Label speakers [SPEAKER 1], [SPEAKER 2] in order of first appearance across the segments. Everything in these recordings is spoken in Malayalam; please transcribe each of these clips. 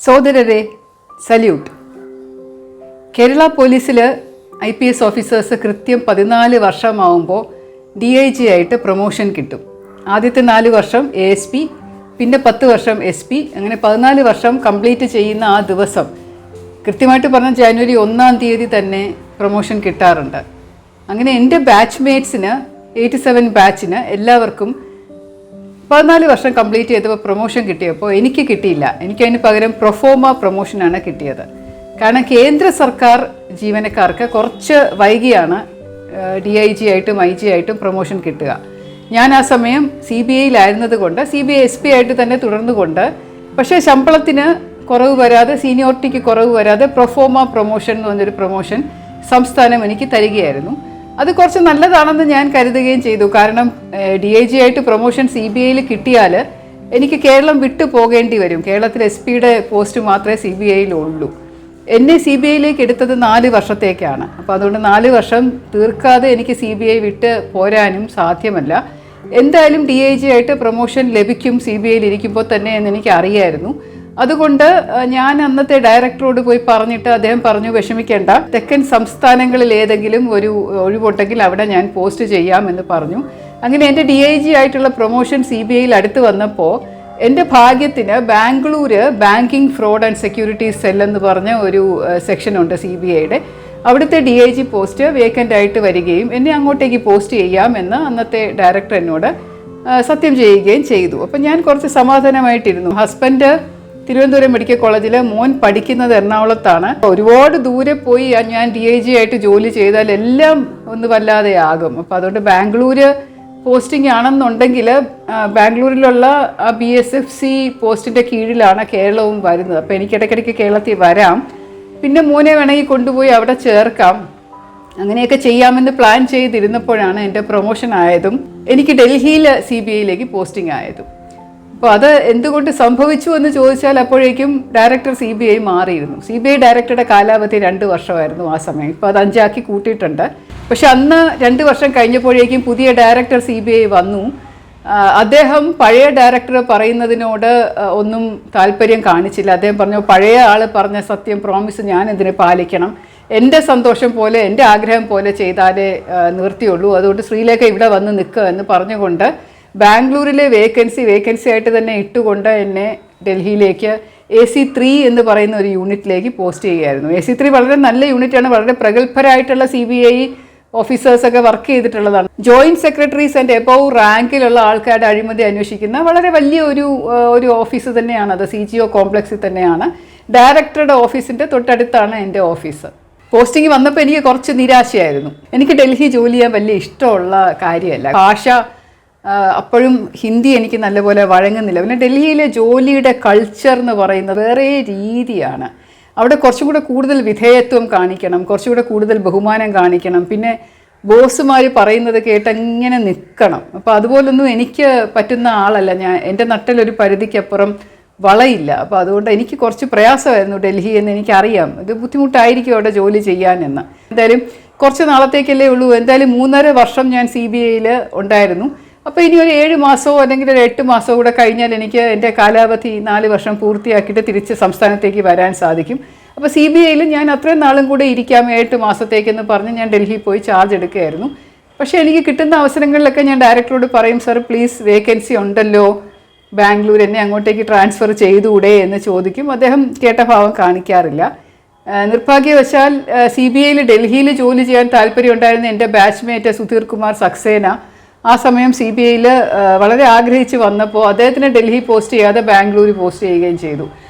[SPEAKER 1] സോദരരെ സല്യൂട്ട്. കേരള പോലീസിൽ IPS ഓഫീസേഴ്സ് കൃത്യം 14 വർഷമാവുമ്പോൾ DIG ആയിട്ട് പ്രൊമോഷൻ കിട്ടും. ആദ്യത്തെ 4 വർഷം ASP, പിന്നെ 10 വർഷം SP, അങ്ങനെ 14 വർഷം കംപ്ലീറ്റ് ചെയ്യുന്ന ആ ദിവസം കൃത്യമായിട്ട് പറഞ്ഞാൽ ജനുവരി 1-ാം തീയതി തന്നെ പ്രൊമോഷൻ കിട്ടാറുണ്ട്. അങ്ങനെ എൻ്റെ ബാച്ച്മേറ്റ്സിന് 87 ബാച്ചിന് എല്ലാവർക്കും 14 വർഷം കംപ്ലീറ്റ് ചെയ്തപ്പോൾ പ്രൊമോഷൻ കിട്ടിയപ്പോൾ എനിക്ക് കിട്ടിയില്ല. എനിക്കതിന് പകരം പ്രൊഫോമ പ്രൊമോഷനാണ് കിട്ടിയത്. കാരണം കേന്ദ്ര സർക്കാർ ജീവനക്കാർക്ക് കുറച്ച് വൈകിയാണ് DIG ആയിട്ടും IG ആയിട്ടും പ്രൊമോഷൻ കിട്ടുക. ഞാൻ ആ സമയം CBIയിലായിരുന്നത് കൊണ്ട് CBI SP ആയിട്ട് തന്നെ തുടർന്നുകൊണ്ട്, പക്ഷേ ശമ്പളത്തിന് കുറവ് വരാതെ, സീനിയോറിറ്റിക്ക് കുറവ് വരാതെ പ്രൊഫോമ പ്രൊമോഷൻ എന്ന് പറഞ്ഞൊരു പ്രൊമോഷൻ സംസ്ഥാനം എനിക്ക് തരികയായിരുന്നു. അത് കുറച്ച് നല്ലതാണെന്ന് ഞാൻ കരുതുകയും ചെയ്തു. കാരണം DIG ആയിട്ട് പ്രൊമോഷൻ CBIയിൽ കിട്ടിയാൽ എനിക്ക് കേരളം വിട്ടു പോകേണ്ടി വരും. കേരളത്തിൽ SP-യുടെ പോസ്റ്റ് മാത്രമേ CBIയിലുള്ളൂ. എന്നെ CBIയിലേക്ക് എടുത്തത് 4 വർഷത്തേക്കാണ്. അപ്പോൾ അതുകൊണ്ട് 4 വർഷം തീർക്കാതെ എനിക്ക് CBI വിട്ട് പോരാനും സാധ്യമല്ല. എന്തായാലും DIG ആയിട്ട് പ്രൊമോഷൻ ലഭിക്കും CBIയിൽ ഇരിക്കുമ്പോൾ തന്നെ എന്ന് എനിക്ക് അറിയായിരുന്നു. അതുകൊണ്ട് ഞാൻ അന്നത്തെ ഡയറക്ടറോട് പോയി പറഞ്ഞിട്ട് അദ്ദേഹം പറഞ്ഞു, വിഷമിക്കേണ്ട, തെക്കൻ സംസ്ഥാനങ്ങളിൽ ഏതെങ്കിലും ഒരു ഒഴിവുണ്ടെങ്കിൽ അവിടെ ഞാൻ പോസ്റ്റ് ചെയ്യാമെന്ന് പറഞ്ഞു. അങ്ങനെ എൻ്റെ DIG ആയിട്ടുള്ള പ്രൊമോഷൻ CBIയിൽ അടുത്ത് വന്നപ്പോൾ എൻ്റെ ഭാഗ്യത്തിന് Bangalore banking fraud and security cell എന്ന് പറഞ്ഞ ഒരു സെക്ഷനുണ്ട് CBIയുടെ. അവിടുത്തെ DIG പോസ്റ്റ് വേക്കൻ്റ് ആയിട്ട് വരികയും എന്നെ അങ്ങോട്ടേക്ക് പോസ്റ്റ് ചെയ്യാമെന്ന് അന്നത്തെ ഡയറക്ടർ എന്നോട് സത്യം ചെയ്യുകയും ചെയ്തു. അപ്പം ഞാൻ കുറച്ച് സമാധാനമായിട്ടിരുന്നു. ഹസ്ബൻഡ് തിരുവനന്തപുരം മെഡിക്കൽ കോളേജിൽ, മോൻ പഠിക്കുന്നത് എറണാകുളത്താണ്. ഒരുപാട് ദൂരെ പോയി ഞാൻ DIG ആയിട്ട് ജോലി ചെയ്താൽ എല്ലാം ഒന്ന് വല്ലാതെ ആകും. അപ്പോൾ അതുകൊണ്ട് ബാംഗ്ലൂര് പോസ്റ്റിംഗ് ആണെന്നുണ്ടെങ്കിൽ ബാംഗ്ലൂരിലുള്ള BSFC പോസ്റ്റിൻ്റെ കീഴിലാണ് കേരളവും വരുന്നത്. അപ്പോൾ എനിക്ക് ഇടയ്ക്കിടയ്ക്ക് കേരളത്തിൽ വരാം, പിന്നെ മോനെ വേണമെങ്കിൽ കൊണ്ടുപോയി അവിടെ ചേർക്കാം, അങ്ങനെയൊക്കെ ചെയ്യാമെന്ന് പ്ലാൻ ചെയ്തിരുന്നപ്പോഴാണ് എൻ്റെ പ്രൊമോഷൻ ആയതും എനിക്ക് ഡൽഹിയിൽ CBIയിലേക്ക് പോസ്റ്റിംഗ് ആയതും. അപ്പോൾ അത് എന്തുകൊണ്ട് സംഭവിച്ചു എന്ന് ചോദിച്ചാൽ അപ്പോഴേക്കും ഡയറക്ടർ CBI മാറിയിരുന്നു. CBI ഡയറക്ടറുടെ കാലാവധി 2 വർഷമായിരുന്നു ആ സമയം. ഇപ്പോൾ അത് 5 ആക്കി കൂട്ടിയിട്ടുണ്ട്. പക്ഷെ അന്ന് 2 വർഷം കഴിഞ്ഞപ്പോഴേക്കും പുതിയ ഡയറക്ടർ CBI വന്നു. അദ്ദേഹം പഴയ ഡയറക്ടർ പറയുന്നതിനോട് ഒന്നും താല്പര്യം കാണിച്ചില്ല. അദ്ദേഹം പറഞ്ഞു, പഴയ ആൾ പറഞ്ഞ സത്യം പ്രോമിസ് ഞാൻ എന്തിനു പാലിക്കണം, എൻ്റെ സന്തോഷം പോലെ എൻ്റെ ആഗ്രഹം പോലെ ചെയ്താലേ നിർത്തിയുള്ളൂ, അതുകൊണ്ട് ശ്രീലേഖ ഇവിടെ വന്ന് നിൽക്കുക എന്ന് പറഞ്ഞുകൊണ്ട് ബാംഗ്ലൂരിലെ വേക്കൻസി ആയിട്ട് തന്നെ ഇട്ടുകൊണ്ട് എന്നെ ഡൽഹിയിലേക്ക് AC3 എന്ന് പറയുന്ന ഒരു യൂണിറ്റിലേക്ക് പോസ്റ്റ് ചെയ്യുകയായിരുന്നു. AC3 വളരെ നല്ല യൂണിറ്റാണ്. വളരെ പ്രഗത്ഭരായിട്ടുള്ള CBI ഓഫീസേഴ്സൊക്കെ വർക്ക് ചെയ്തിട്ടുള്ളതാണ്. ജോയിൻറ്റ് സെക്രട്ടറീസ് ആൻഡ് എബവ് റാങ്കിലുള്ള ആൾക്കാരുടെ അഴിമതി അന്വേഷിക്കുന്ന വളരെ വലിയ ഒരു ഓഫീസ് തന്നെയാണ്. അത് CGO കോംപ്ലക്സിൽ തന്നെയാണ്. ഡയറക്ടറുടെ ഓഫീസിൻ്റെ തൊട്ടടുത്താണ് എൻ്റെ ഓഫീസ്. പോസ്റ്റിംഗ് വന്നപ്പോൾ എനിക്ക് കുറച്ച് നിരാശയായിരുന്നു. എനിക്ക് ഡൽഹി ജോലി ചെയ്യാൻ വലിയ ഇഷ്ടമുള്ള കാര്യമല്ല. ഭാഷ അപ്പോഴും ഹിന്ദി എനിക്ക് നല്ലപോലെ വഴങ്ങുന്നില്ല. പിന്നെ ഡൽഹിയിലെ ജോലിയുടെ കൾച്ചർ എന്ന് പറയുന്നത് വേറെ രീതിയാണ്. അവിടെ കുറച്ചും കൂടെ കൂടുതൽ വിധേയത്വം കാണിക്കണം, കുറച്ചുകൂടെ കൂടുതൽ ബഹുമാനം കാണിക്കണം, പിന്നെ ബോസുമാർ പറയുന്നത് കേട്ടങ്ങനെ നിൽക്കണം. അപ്പോൾ അതുപോലൊന്നും എനിക്ക് പറ്റുന്ന ആളല്ല ഞാൻ. എൻ്റെ നട്ടിലൊരു പരിധിക്കപ്പുറം വളയില്ല. അപ്പോൾ അതുകൊണ്ട് എനിക്ക് കുറച്ച് പ്രയാസമായിരുന്നു ഡൽഹി എന്ന് എനിക്കറിയാം. ഇത് ബുദ്ധിമുട്ടായിരിക്കും അവിടെ ജോലി ചെയ്യാനെന്ന്. എന്തായാലും കുറച്ച് നാളത്തേക്കല്ലേ ഉള്ളൂ. എന്തായാലും 3.5 വർഷം ഞാൻ CBIയിൽ ഉണ്ടായിരുന്നു. അപ്പോൾ ഇനി ഒരു 7 മാസമോ അല്ലെങ്കിൽ ഒരു 8 മാസമോ കൂടെ കഴിഞ്ഞാൽ എനിക്ക് എൻ്റെ കാലാവധി 4 വർഷം പൂർത്തിയാക്കിയിട്ട് തിരിച്ച് സംസ്ഥാനത്തേക്ക് വരാൻ സാധിക്കും. അപ്പോൾ CBIയിൽ ഞാൻ അത്രയും നാളും കൂടെ ഇരിക്കാം 8 മാസത്തേക്കെന്ന് പറഞ്ഞ് ഞാൻ ഡൽഹിയിൽ പോയി ചാർജ് എടുക്കുകയായിരുന്നു. പക്ഷേ എനിക്ക് കിട്ടുന്ന അവസരങ്ങളിലൊക്കെ ഞാൻ ഡയറക്ടറോട് പറയും, സർ പ്ലീസ് വേക്കൻസി ഉണ്ടല്ലോ ബാംഗ്ലൂർ, എന്നെ അങ്ങോട്ടേക്ക് ട്രാൻസ്ഫർ ചെയ്തുകൂടെ എന്ന് ചോദിക്കും. അദ്ദേഹം കേട്ട ഭാവം കാണിക്കാറില്ല. നിർഭാഗ്യവശാൽ CBIയിൽ ഡൽഹിയിൽ ജോലി ചെയ്യാൻ താല്പര്യം ഉണ്ടായിരുന്ന എൻ്റെ ബാച്ച്മേറ്റ് സുധീർ കുമാർ സക്സേന ആ സമയം CBIയിൽ വളരെ ആഗ്രഹിച്ച് വന്നപ്പോൾ അദ്ദേഹത്തിന് ഡൽഹി പോസ്റ്റ് ചെയ്യാതെ ബാംഗ്ലൂർ പോസ്റ്റ് ചെയ്യുകയും ചെയ്തു.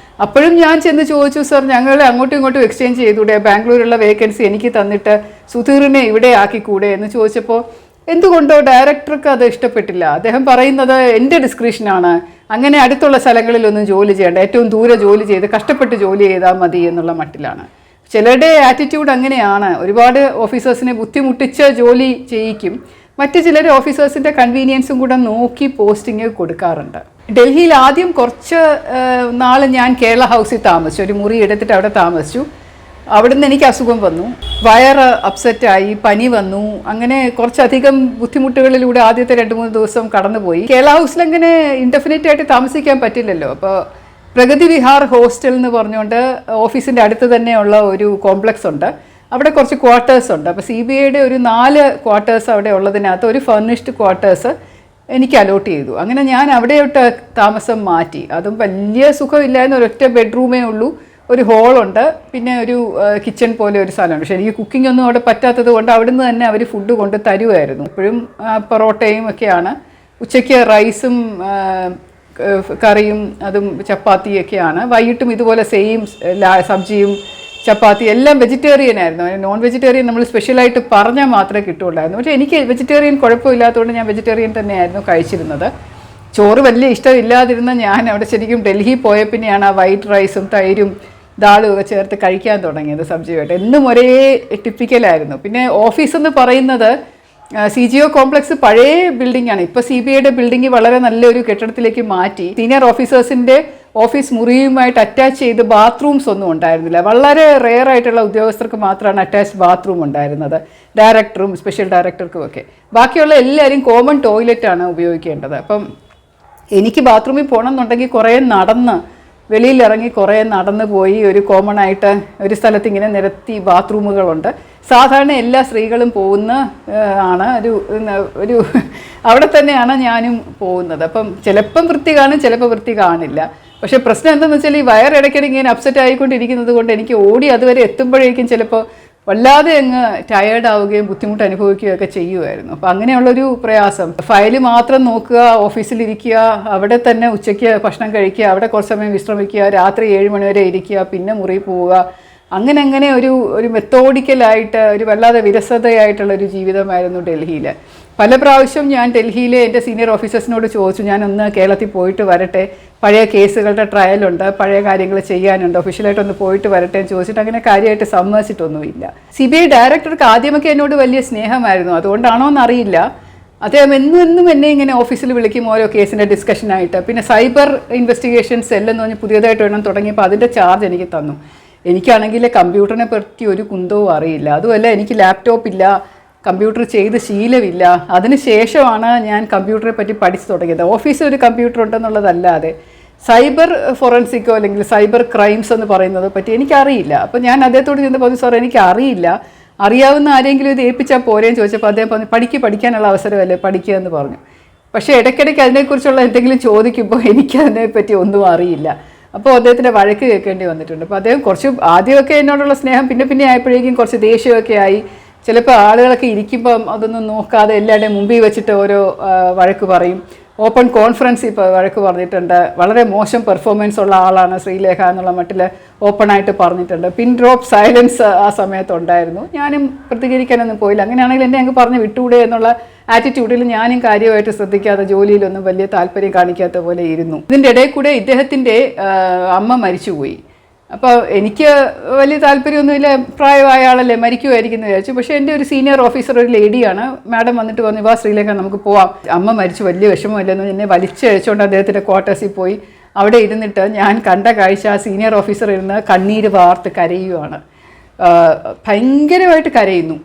[SPEAKER 1] അപ്പോഴും ഞാൻ ചെന്ന് ചോദിച്ചു, സർ ഞങ്ങൾ അങ്ങോട്ടും ഇങ്ങോട്ടും എക്സ്ചേഞ്ച് ചെയ്തുകൂടെ, ബാംഗ്ലൂരുള്ള വേക്കൻസി എനിക്ക് തന്നിട്ട് സുധീറിനെ ഇവിടെ ആക്കിക്കൂടെ എന്ന് ചോദിച്ചപ്പോൾ എന്തുകൊണ്ടോ ഡയറക്ടർക്ക് അത് ഇഷ്ടപ്പെട്ടില്ല. അദ്ദേഹം പറയുന്നത് എൻ്റെ ഡിസ്ക്രിപ്ഷനാണ്, അങ്ങനെ അടുത്തുള്ള സ്ഥലങ്ങളിലൊന്നും ജോലി ചെയ്യേണ്ട, ഏറ്റവും ദൂരെ ജോലി ചെയ്ത് കഷ്ടപ്പെട്ട് ജോലി ചെയ്താൽ മതി എന്നുള്ള മട്ടിലാണ്. ചിലരുടെ ആറ്റിറ്റ്യൂഡ് അങ്ങനെയാണ്. ഒരുപാട് ഓഫീസേഴ്സിനെ ബുദ്ധിമുട്ടിച്ച് ജോലി ചെയ്യിക്കും. മറ്റു ചിലർ ഓഫീസേഴ്സിൻ്റെ കൺവീനിയൻസും കൂടെ നോക്കി പോസ്റ്റിംഗ് കൊടുക്കാറുണ്ട്. ഡൽഹിയിൽ ആദ്യം കുറച്ച് നാൾ ഞാൻ കേരള ഹൗസിൽ താമസിച്ചു. ഒരു മുറി എടുത്തിട്ട് അവിടെ താമസിച്ചു. അവിടുന്ന് എനിക്ക് അസുഖം വന്നു, വയറ് അപ്സെറ്റായി, പനി വന്നു. അങ്ങനെ കുറച്ചധികം ബുദ്ധിമുട്ടുകളിലൂടെ ആദ്യത്തെ 2-3 ദിവസം കടന്നുപോയി. കേരള ഹൗസിൽ അങ്ങനെ ഇൻഡെഫിനിറ്റ് ആയിട്ട് താമസിക്കാൻ പറ്റില്ലല്ലോ. അപ്പോൾ പ്രഗതി വിഹാർ ഹോസ്റ്റൽ എന്ന് പറഞ്ഞുകൊണ്ട് ഓഫീസിൻ്റെ അടുത്ത് തന്നെയുള്ള ഒരു കോംപ്ലക്സ് ഉണ്ട്. അവിടെ കുറച്ച് ക്വാർട്ടേഴ്സ് ഉണ്ട്. അപ്പോൾ CBIയുടെ ഒരു 4 ക്വാർട്ടേഴ്സ് അവിടെ ഉള്ളതിനകത്ത് ഒരു ഫർണിഷ്ഡ് ക്വാർട്ടേഴ്സ് എനിക്ക് അലോട്ട് ചെയ്തു. അങ്ങനെ ഞാൻ അവിടെയോട്ട് താമസം മാറ്റി. അതും വലിയ സുഖമില്ലായിരുന്നു. ഒരൊറ്റ ബെഡ്റൂമേ ഉള്ളൂ, ഒരു ഹോളുണ്ട്, പിന്നെ ഒരു കിച്ചൺ പോലെ ഒരു സ്ഥലമുണ്ട്. പക്ഷേ എനിക്ക് കുക്കിംഗ് ഒന്നും അവിടെ പറ്റാത്തത് കൊണ്ട് അവിടുന്ന് തന്നെ അവർ ഫുഡ് കൊണ്ട് തരുമായിരുന്നു. ഇപ്പോഴും പൊറോട്ടയും ഒക്കെയാണ്. ഉച്ചയ്ക്ക് റൈസും കറിയും അതും ചപ്പാത്തിയൊക്കെയാണ്. വൈകിട്ടും ഇതുപോലെ സെയിം സബ്ജിയും ചപ്പാത്തി എല്ലാം വെജിറ്റേറിയൻ ആയിരുന്നു. നോൺ വെജിറ്റേറിയൻ നമ്മൾ സ്പെഷ്യലായിട്ട് പറഞ്ഞാൽ മാത്രമേ കിട്ടുകയുള്ളായിരുന്നു. പക്ഷേ എനിക്ക് വെജിറ്റേറിയൻ കുഴപ്പമില്ലാത്തതുകൊണ്ട് ഞാൻ വെജിറ്റേറിയൻ തന്നെയായിരുന്നു കഴിച്ചിരുന്നത്. ചോറ് വലിയ ഇഷ്ടമില്ലാതിരുന്ന ഞാൻ അവിടെ ശരിക്കും ഡൽഹി പോയ പിന്നെയാണ് ആ വൈറ്റ് റൈസും തൈരും ദാളും ഒക്കെ ചേർത്ത് കഴിക്കാൻ തുടങ്ങിയത് സബ്ജിയായിട്ട്. എന്നും ഒരേ ടിപ്പിക്കലായിരുന്നു. പിന്നെ ഓഫീസെന്ന് പറയുന്നത് CGO കോംപ്ലക്സ് പഴയ ബിൽഡിംഗാണ്. ഇപ്പോൾ CBIയുടെ ബിൽഡിംഗ് വളരെ നല്ലൊരു കെട്ടിടത്തിലേക്ക് മാറ്റി. സീനിയർ ഓഫീസേഴ്സിൻ്റെ ഓഫീസ് മുറിയുമായിട്ട് അറ്റാച്ച് ചെയ്ത് ബാത്റൂംസ് ഒന്നും ഉണ്ടായിരുന്നില്ല. വളരെ റെയർ ആയിട്ടുള്ള ഉദ്യോഗസ്ഥർക്ക് മാത്രമാണ് അറ്റാച്ച്ഡ് ബാത്റൂം ഉണ്ടായിരുന്നത്, ഡയറക്ടറും സ്പെഷ്യൽ ഡയറക്ടർക്കും ഒക്കെ. ബാക്കിയുള്ള എല്ലാവരും കോമൺ ടോയ്ലറ്റാണ് ഉപയോഗിക്കേണ്ടത്. അപ്പം എനിക്ക് ബാത്റൂമിൽ പോകണം എന്നുണ്ടെങ്കിൽ കുറേ വെളിയിലിറങ്ങി കുറേ നടന്ന് പോയി ഒരു കോമൺ ആയിട്ട് ഒരു സ്ഥലത്ത് ഇങ്ങനെ നിരത്തി ബാത്റൂമുകളുണ്ട്. സാധാരണ എല്ലാ സ്ത്രീകളും പോകുന്ന ആണ് ഒരു അവിടെ തന്നെയാണ് ഞാനും പോകുന്നത്. അപ്പം ചിലപ്പം വൃത്തി കാണും, ചിലപ്പോൾ വൃത്തി കാണില്ല. പക്ഷേ പ്രശ്നം എന്താണെന്ന് വെച്ചാൽ ഈ വയറിടയ്ക്കിടെ ഇങ്ങനെ അപ്സെറ്റ് ആയിക്കൊണ്ടിരിക്കുന്നത് കൊണ്ട് എനിക്ക് ഓടി അതുവരെ എത്തുമ്പോഴേക്കും ചിലപ്പോൾ വല്ലാതെ അങ്ങ് ടയേർഡ് ആവുകയും ബുദ്ധിമുട്ട് അനുഭവിക്കുകയൊക്കെ ചെയ്യുമായിരുന്നു. അപ്പോൾ അങ്ങനെയുള്ളൊരു പ്രയാസം. ഫയല് മാത്രം നോക്കുക, ഓഫീസിലിരിക്കുക, അവിടെ തന്നെ ഉച്ചയ്ക്ക് ഭക്ഷണം കഴിക്കുക, അവിടെ കുറച്ച് സമയം വിശ്രമിക്കുക, രാത്രി 7 മണി വരെ ഇരിക്കുക, പിന്നെ മുറി പോവുക. അങ്ങനെ ഒരു മെത്തോഡിക്കലായിട്ട് ഒരു വല്ലാതെ വിരസതയായിട്ടുള്ളൊരു ജീവിതമായിരുന്നു ഡൽഹിയിൽ. പല പ്രാവശ്യം ഞാൻ ഡൽഹിയിലെ എൻ്റെ സീനിയർ ഓഫീസേഴ്സിനോട് ചോദിച്ചു, ഞാനൊന്ന് കേരളത്തിൽ പോയിട്ട് വരട്ടെ, പഴയ കേസുകളുടെ ട്രയലുണ്ട്, പഴയ കാര്യങ്ങൾ ചെയ്യാനുണ്ട്, ഒഫീഷ്യലായിട്ടൊന്ന് പോയിട്ട് വരട്ടെ എന്ന് ചോദിച്ചിട്ട് അങ്ങനെ കാര്യമായിട്ട് സമ്മതിച്ചിട്ടൊന്നുമില്ല. CBI ഡയറക്ടർക്ക് ആദ്യമൊക്കെ എന്നോട് വലിയ സ്നേഹമായിരുന്നു. അതുകൊണ്ടാണോ എന്നറിയില്ല, അദ്ദേഹം എന്നും എന്നെ ഇങ്ങനെ ഓഫീസിൽ വിളിക്കും ഓരോ കേസിൻ്റെ ഡിസ്കഷനായിട്ട്. പിന്നെ സൈബർ ഇൻവെസ്റ്റിഗേഷൻ സെല്ലെന്ന് പറഞ്ഞ് പുതിയതായിട്ട് വേണം തുടങ്ങിയപ്പോൾ അതിൻ്റെ ചാർജ് എനിക്ക് തന്നു. എനിക്കാണെങ്കിൽ കമ്പ്യൂട്ടറിനെ പറ്റി ഒരു കുന്തവും അറിയില്ല. അതുമല്ല എനിക്ക് ലാപ്ടോപ്പ് ഇല്ല, കമ്പ്യൂട്ടർ ചെയ്ത് ശീലമില്ല. അതിന് ശേഷമാണ് ഞാൻ കമ്പ്യൂട്ടറെ പറ്റി പഠിച്ചു തുടങ്ങിയത്. ഓഫീസിൽ ഒരു കമ്പ്യൂട്ടർ ഉണ്ടെന്നുള്ളതല്ലാതെ സൈബർ ഫോറൻസിക്കോ അല്ലെങ്കിൽ സൈബർ ക്രൈംസ് എന്ന് പറയുന്നത് പറ്റി എനിക്കറിയില്ല. അപ്പോൾ ഞാൻ അദ്ദേഹത്തോട് ചെന്ന് പറഞ്ഞു, സാർ എനിക്ക് അറിയില്ല, അറിയാവുന്ന ആരെങ്കിലും ഇത് ഏൽപ്പിച്ചാൽ പോരെന്ന് ചോദിച്ചപ്പോൾ അദ്ദേഹം പറഞ്ഞു, പഠിക്കാനുള്ള അവസരമല്ലേ, പഠിക്കുക എന്ന് പറഞ്ഞു. പക്ഷേ ഇടയ്ക്കിടയ്ക്ക് അതിനെക്കുറിച്ചുള്ള എന്തെങ്കിലും ചോദിക്കുമ്പോൾ എനിക്കതിനെപ്പറ്റി ഒന്നും അറിയില്ല. അപ്പോൾ അദ്ദേഹത്തിൻ്റെ വഴക്ക് കേൾക്കേണ്ടി വന്നിട്ടുണ്ട്. അപ്പോൾ അദ്ദേഹം കുറച്ച് ആദ്യമൊക്കെ എന്നോടുള്ള സ്നേഹം പിന്നെ ആയപ്പോഴേക്കും കുറച്ച് ദേഷ്യമൊക്കെ ആയി. ചിലപ്പോൾ ആളുകളൊക്കെ ഇരിക്കുമ്പം അതൊന്നും നോക്കാതെ എല്ലാവരുടെയും മുമ്പിൽ വെച്ചിട്ട് ഓരോ വഴക്ക് പറയും. ഓപ്പൺ കോൺഫറൻസിൽ ഇപ്പോൾ വഴക്ക് പറഞ്ഞിട്ടുണ്ട്. വളരെ മോശം പെർഫോമൻസ് ഉള്ള ആളാണ് ശ്രീലേഖ എന്നുള്ള മട്ടിൽ ഓപ്പണായിട്ട് പറഞ്ഞിട്ടുണ്ട്. പിൻ ഡ്രോപ്പ് സൈലൻസ് ആ സമയത്തുണ്ടായിരുന്നു. ഞാനും പ്രതികരിക്കാനൊന്നും പോയില്ല. അങ്ങനെയാണെങ്കിൽ എന്നെ അങ്ങ് പറഞ്ഞ് വിട്ടുകൂടെ എന്നുള്ള ആറ്റിറ്റ്യൂഡിൽ ഞാനും കാര്യമായിട്ട് ശ്രദ്ധിക്കാതെ ജോലിയിലൊന്നും വലിയ താല്പര്യം കാണിക്കാത്ത പോലെ ഇരുന്നു. ഇതിൻ്റെ ഇടയിൽ കൂടെ ഇദ്ദേഹത്തിൻ്റെ അമ്മ മരിച്ചുപോയി. അപ്പോൾ എനിക്ക് വലിയ താല്പര്യമൊന്നുമില്ല, പ്രായമായ ആളല്ലേ, മരിക്കുമായിരിക്കും എന്ന് വിചാരിച്ചു. പക്ഷേ എൻ്റെ ഒരു സീനിയർ ഓഫീസർ, ഒരു ലേഡിയാണ്, മാഡം വന്നിട്ട് പറഞ്ഞു, വാ ശ്രീലേഖ നമുക്ക് പോവാം, അമ്മ മരിച്ചു, വലിയ വിഷമമില്ലെന്ന് എന്നെ വലിച്ചഴിച്ചുകൊണ്ട് അദ്ദേഹത്തിൻ്റെ ക്വാർട്ടേഴ്സിൽ പോയി. അവിടെ ഇരുന്നിട്ട് ഞാൻ കണ്ട കാഴ്ച, ആ സീനിയർ ഓഫീസർ ഇരുന്ന് കണ്ണീര് വാർത്ത് കരയുവാണ്. ഭയങ്കരമായിട്ട് കരയുന്നു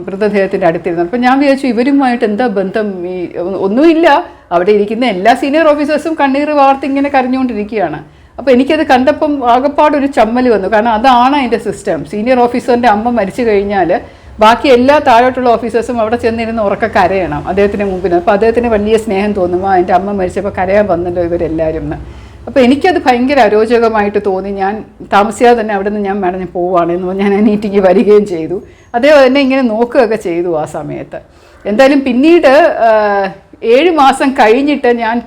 [SPEAKER 1] മൃതദേഹത്തിൻ്റെ അടുത്തിരുന്നു. അപ്പം ഞാൻ വിചാരിച്ചു ഇവരുമായിട്ട് എന്താ ബന്ധം, ഈ ഒന്നുമില്ല, അവിടെ ഇരിക്കുന്ന എല്ലാ സീനിയർ ഓഫീസേഴ്സും കണ്ണീര് വാർത്ത് ഇങ്ങനെ കരഞ്ഞുകൊണ്ടിരിക്കുകയാണ്. അപ്പോൾ എനിക്കത് കണ്ടപ്പം ആകെപ്പാടൊരു ചമ്മൽ വന്നു. കാരണം അതാണ് അതിൻ്റെ സിസ്റ്റം. സീനിയർ ഓഫീസറിൻ്റെ അമ്മ മരിച്ചു കഴിഞ്ഞാൽ ബാക്കി എല്ലാ താഴോട്ടുള്ള ഓഫീസേഴ്സും അവിടെ ചെന്നിരുന്ന് ഉറക്കെ കരയണം അദ്ദേഹത്തിന് മുമ്പിൽ. അപ്പോൾ അദ്ദേഹത്തിന് വലിയ സ്നേഹം തോന്നുമോ, എൻ്റെ അമ്മ മരിച്ചപ്പോൾ കരയാൻ വന്നല്ലോ ഇവരെല്ലാവരും എന്ന്. അപ്പോൾ എനിക്കത് ഭയങ്കര അരോചകമായിട്ട് തോന്നി. ഞാൻ താമസിയാതെ തന്നെ അവിടെ നിന്ന് ഞാൻ പോവുകയാണെന്ന് പറഞ്ഞ് ഞാൻ ആ മീറ്റിംഗ് വരികയും ചെയ്തു. അദ്ദേഹം എന്നെ ഇങ്ങനെ നോക്കുകയൊക്കെ ചെയ്തു ആ സമയത്ത്. എന്തായാലും പിന്നീട് 7 മാസം കഴിഞ്ഞിട്ട് ഞാൻ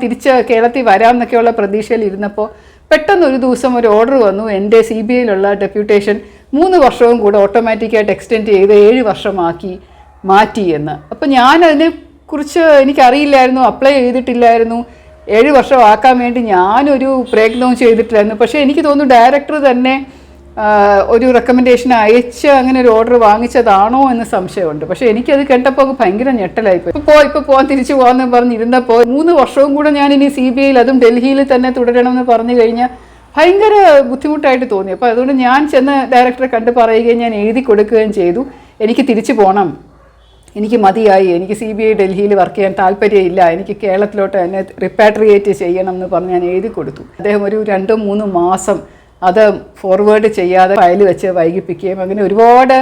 [SPEAKER 1] തിരിച്ച് കേരളത്തിൽ വരാം എന്നൊക്കെയുള്ള പ്രതീക്ഷയിൽ ഇരുന്നപ്പോൾ പെട്ടെന്നൊരു ദിവസം ഒരു ഓർഡർ വന്നു, എൻ്റെ CBIയിലുള്ള ഡെപ്യൂട്ടേഷൻ 3 വർഷവും കൂടെ ഓട്ടോമാറ്റിക്കായിട്ട് എക്സ്റ്റെൻഡ് ചെയ്ത് 7 വർഷമാക്കി മാറ്റി എന്ന്. അപ്പോൾ ഞാനതിനെക്കുറിച്ച് എനിക്കറിയില്ലായിരുന്നു, അപ്ലൈ ചെയ്തിട്ടില്ലായിരുന്നു. 7 വർഷം ആക്കാൻ വേണ്ടി ഞാനൊരു പ്രയത്നവും ചെയ്തിട്ടില്ലായിരുന്നു. പക്ഷേ എനിക്ക് തോന്നുന്നു ഡയറക്ടർ തന്നെ ഒരു റെക്കമെൻഡേഷൻ അയച്ച് അങ്ങനെ ഒരു ഓർഡർ വാങ്ങിച്ചതാണോ എന്ന് സംശയമുണ്ട്. പക്ഷേ എനിക്കത് കേട്ടപ്പോൾ ഭയങ്കര ഞെട്ടലായിപ്പോയി. ഇപ്പോൾ പോകാൻ തിരിച്ചു പോകാമെന്ന് പറഞ്ഞിരുന്നപ്പോൾ 3 വർഷവും കൂടെ ഞാൻ ഇനി CBIയിൽ, അതും ഡൽഹിയിൽ തന്നെ തുടരണമെന്ന് പറഞ്ഞു കഴിഞ്ഞാൽ ഭയങ്കര ബുദ്ധിമുട്ടായിട്ട് തോന്നി. അപ്പോൾ അതുകൊണ്ട് ഞാൻ ചെന്ന് ഡയറക്ടറെ കണ്ട് പറയുകയും ഞാൻ എഴുതി കൊടുക്കുകയും ചെയ്തു, എനിക്ക് തിരിച്ചു പോകണം, എനിക്ക് മതിയായി, എനിക്ക് CBI ഡൽഹിയിൽ വർക്ക് ചെയ്യാൻ താല്പര്യമില്ല, എനിക്ക് കേരളത്തിലോട്ട് എന്നെ റിപ്പാട്രിയേറ്റ് ചെയ്യണം എന്ന് പറഞ്ഞ് ഞാൻ എഴുതി കൊടുത്തു. അദ്ദേഹം ഒരു 2-3 മാസം അത് ഫോർവേഡ് ചെയ്യാതെ ഫയൽ വെച്ച് വൈകിപ്പിക്കുകയും അങ്ങനെ ഒരുപാട്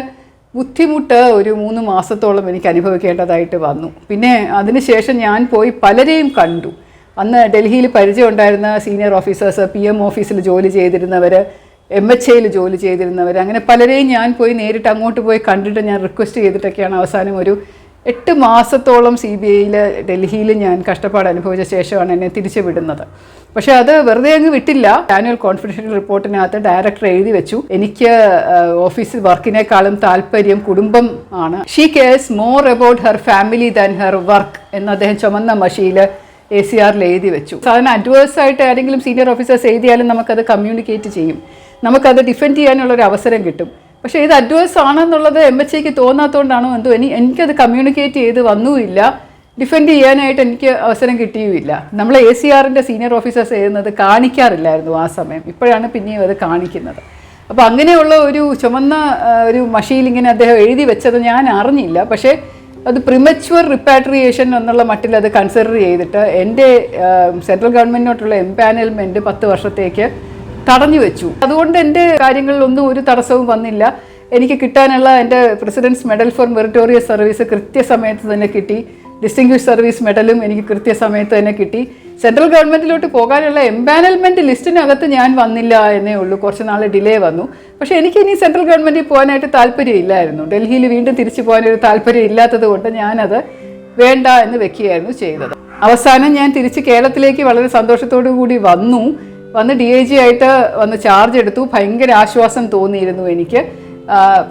[SPEAKER 1] ബുദ്ധിമുട്ട് ഒരു 3 മാസത്തോളം എനിക്ക് അനുഭവിക്കേണ്ടതായിട്ട് വന്നു. പിന്നെ അതിനുശേഷം ഞാൻ പോയി പലരെയും കണ്ടു. അന്ന് ഡൽഹിയിൽ പരിചയം ഉണ്ടായിരുന്ന സീനിയർ ഓഫീസേഴ്സ്, PM ഓഫീസിൽ ജോലി ചെയ്തിരുന്നവർ, MHAയിൽ ജോലി ചെയ്തിരുന്നവർ, അങ്ങനെ പലരെയും ഞാൻ പോയി നേരിട്ട് അങ്ങോട്ട് പോയി കണ്ടിട്ട് ഞാൻ റിക്വസ്റ്റ് ചെയ്തിട്ടൊക്കെയാണ് അവസാനം ഒരു 8 മാസത്തോളം CBIയിൽ ഡൽഹിയിൽ ഞാൻ കഷ്ടപ്പാട് അനുഭവിച്ച ശേഷമാണ് എന്നെ തിരിച്ചു വിടുന്നത്. പക്ഷേ അത് വെറുതെ അങ്ങ് വിട്ടില്ല. ആനുവൽ കോൺഫിഡൻഷ്യൽ റിപ്പോർട്ടിനകത്ത് ഡയറക്ടർ എഴുതി വെച്ചു, എനിക്ക് ഓഫീസിൽ വർക്കിനേക്കാളും താല്പര്യം കുടുംബം ആണ്. She CARES more about her family than her work എന്ന് അദ്ദേഹം ചുമന്ന മഷിയിൽ ACRൽ എഴുതി വെച്ചു. സാധാരണ അഡ്വേഴ്സായിട്ട് ആരെങ്കിലും സീനിയർ ഓഫീസേഴ്സ് എഴുതിയാലും നമുക്കത് കമ്മ്യൂണിക്കേറ്റ് ചെയ്യും, നമുക്കത് ഡിഫെൻഡ് ചെയ്യാനുള്ളൊരു അവസരം കിട്ടും. പക്ഷേ ഇത് അഡ്വേഴ്സ് ആണെന്നുള്ളത് MHAക്ക് തോന്നാത്തതുകൊണ്ടാണോ എന്തോ എനിക്കത് കമ്മ്യൂണിക്കേറ്റ് ചെയ്ത് വന്നുമില്ല, ഡിഫെൻഡ് ചെയ്യാനായിട്ട് എനിക്ക് അവസരം കിട്ടിയുമില്ല. നമ്മൾ ACRൻ്റെ സീനിയർ ഓഫീസേഴ്സ് എഴുതുന്നത് കാണിക്കാറില്ലായിരുന്നു ആ സമയം, ഇപ്പോഴാണ് പിന്നെയും അത് കാണിക്കുന്നത്. അപ്പോൾ അങ്ങനെയുള്ള ഒരു ചുമന്ന ഒരു മഷിയിൽ ഇങ്ങനെ അദ്ദേഹം എഴുതി വെച്ചത് ഞാൻ അറിഞ്ഞില്ല. പക്ഷേ അത് പ്രിമച്വർ റിപ്പാട്രിയേഷൻ എന്നുള്ള മട്ടിൽ അത് കൺസിഡർ ചെയ്തിട്ട് എൻ്റെ സെൻട്രൽ ഗവൺമെൻറ്റിനോട്ടുള്ള എംപാനൽമെൻറ്റ് 10 വർഷത്തേക്ക് തടഞ്ഞു വെച്ചു. അതുകൊണ്ട് എൻ്റെ കാര്യങ്ങളിലൊന്നും ഒരു തടസ്സവും വന്നില്ല. എനിക്ക് കിട്ടാനുള്ള എൻ്റെ president's medal for meritorious service കൃത്യസമയത്ത് തന്നെ കിട്ടി. ഡിസ്റ്റിങ്വിഷ് സർവീസ് മെഡലും എനിക്ക് കൃത്യസമയത്ത് തന്നെ കിട്ടി. സെൻട്രൽ ഗവൺമെൻറ്റിലോട്ട് പോകാനുള്ള എംപാനൽമെൻറ്റ് ലിസ്റ്റിനകത്ത് ഞാൻ വന്നില്ല എന്നേ ഉള്ളൂ. കുറച്ച് നാൾ ഡിലേ വന്നു. പക്ഷേ എനിക്ക് ഇനി സെൻട്രൽ ഗവൺമെൻറ്റിൽ പോകാനായിട്ട് താല്പര്യമില്ലായിരുന്നു. ഡൽഹിയിൽ വീണ്ടും തിരിച്ചു പോകാനൊരു താല്പര്യം ഇല്ലാത്തത് കൊണ്ട് ഞാനത് വേണ്ട എന്ന് വെക്കുകയായിരുന്നു ചെയ്തത്. അവസാനം ഞാൻ തിരിച്ച് കേരളത്തിലേക്ക് വളരെ സന്തോഷത്തോടു കൂടി വന്ന് DIG ആയിട്ട് വന്ന് ചാർജ് എടുത്തു. ഭയങ്കര ആശ്വാസം തോന്നിയിരുന്നു എനിക്ക്.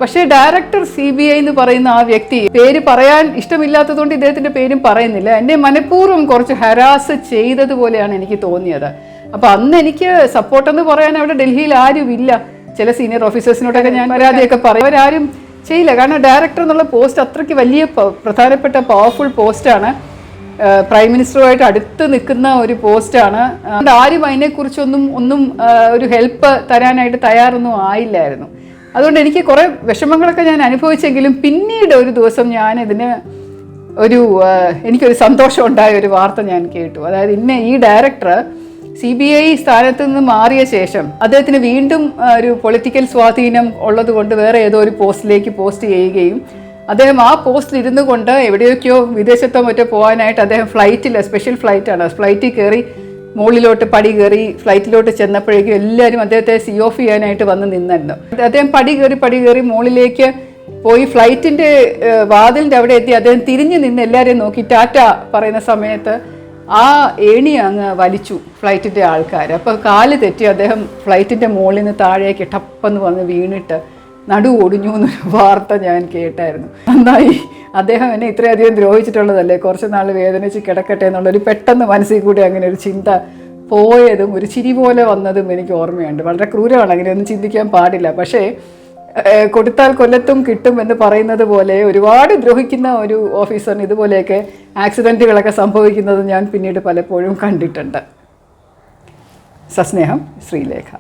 [SPEAKER 1] പക്ഷേ ഡയറക്ടർ CBI എന്ന് പറയുന്ന ആ വ്യക്തി, പേര് പറയാൻ ഇഷ്ടമില്ലാത്തതുകൊണ്ട് ഇദ്ദേഹത്തിൻ്റെ പേരും പറയുന്നില്ല, എന്നെ മനഃപൂർവ്വം കുറച്ച് ഹരാസ് ചെയ്തതുപോലെയാണ് എനിക്ക് തോന്നിയത്. അപ്പോൾ അന്ന് എനിക്ക് സപ്പോർട്ടെന്ന് പറയാൻ അവിടെ ഡൽഹിയിൽ ആരുമില്ല. ചില സീനിയർ ഓഫീസേഴ്സിനോടൊക്കെ ഞാൻ പരാതിയൊക്കെ പറയും, അവരാരും ചെയ്യില്ല. കാരണം ഡയറക്ടർ എന്നുള്ള പോസ്റ്റ് അത്രയ്ക്ക് വലിയ പ്രധാനപ്പെട്ട പവർഫുൾ പോസ്റ്റാണ്, പ്രൈം മിനിസ്റ്ററുമായിട്ട് അടുത്ത് നിൽക്കുന്ന ഒരു പോസ്റ്റാണ്. ആരും അതിനെക്കുറിച്ചൊന്നും ഒരു ഹെൽപ്പ് തരാനായിട്ട് തയ്യാറൊന്നും ആയില്ലായിരുന്നു. അതുകൊണ്ട് എനിക്ക് കുറേ വിഷമങ്ങളൊക്കെ ഞാൻ അനുഭവിച്ചെങ്കിലും പിന്നീട് ഒരു ദിവസം എനിക്കൊരു സന്തോഷം ഉണ്ടായ ഒരു വാർത്ത ഞാൻ കേട്ടു. അതായത് ഈ ഡയറക്ടർ CBI സ്ഥാനത്ത് നിന്ന് മാറിയ ശേഷം അദ്ദേഹത്തിന് വീണ്ടും ഒരു പൊളിറ്റിക്കൽ സ്വാധീനം ഉള്ളത് കൊണ്ട് വേറെ ഏതോ ഒരു പോസ്റ്റിലേക്ക് പോസ്റ്റ് ചെയ്യുകയും അദ്ദേഹം ആ പോസ്റ്റിൽ ഇരുന്നു കൊണ്ട് എവിടെയൊക്കെയോ വിദേശത്തോ മറ്റോ പോകാനായിട്ട് അദ്ദേഹം സ്പെഷ്യൽ ഫ്ലൈറ്റിൽ കയറി മുകളിലോട്ട് പടി കയറി ഫ്ലൈറ്റിലോട്ട് ചെന്നപ്പോഴേക്കും എല്ലാവരും അദ്ദേഹത്തെ ഓഫ് ചെയ്യാനായിട്ട് വന്ന് നിന്നിരുന്നു. അദ്ദേഹം പടി കയറി മുകളിലേക്ക് പോയി ഫ്ലൈറ്റിൻ്റെ വാതിലിൻ്റെ അവിടെ എത്തി അദ്ദേഹം തിരിഞ്ഞു നിന്ന് എല്ലാവരെയും നോക്കി ടാറ്റ പറയുന്ന സമയത്ത് ആ ഏണി അങ്ങ് വലിച്ചു ഫ്ലൈറ്റിൻ്റെ ആൾക്കാർ. അപ്പോൾ കാല് തെറ്റി അദ്ദേഹം ഫ്ലൈറ്റിൻ്റെ മുകളിൽ നിന്ന് താഴേക്ക് ടപ്പെന്ന് വന്ന് വീണിട്ട് നടു ഒടിഞ്ഞു എന്നൊരു വാർത്ത ഞാൻ കേട്ടായിരുന്നു. നന്നായി, അദ്ദേഹം എന്നെ ഇത്രയധികം ദ്രോഹിച്ചിട്ടുള്ളതല്ലേ, കുറച്ച് നാൾ വേദനിച്ച് കിടക്കട്ടെ എന്നുള്ളൊരു പെട്ടെന്ന് മനസ്സിൽ കൂടി അങ്ങനെ ഒരു ചിന്ത പോയതും ഒരു ചിരി പോലെ വന്നതും എനിക്ക് ഓർമ്മയുണ്ട്. വളരെ ക്രൂരമാണ്, അങ്ങനെയൊന്നും ചിന്തിക്കാൻ പാടില്ല. പക്ഷേ കൊടുത്താൽ കൊല്ലത്തും കിട്ടും എന്ന് പറയുന്നത് പോലെ ഒരുപാട് ദ്രോഹിക്കുന്ന ഒരു ഓഫീസറിന് ഇതുപോലെയൊക്കെ ആക്സിഡൻറ്റുകളൊക്കെ സംഭവിക്കുന്നത് ഞാൻ പിന്നീട് പലപ്പോഴും കണ്ടിട്ടുണ്ട്. സസ്നേഹം, ശ്രീലേഖ.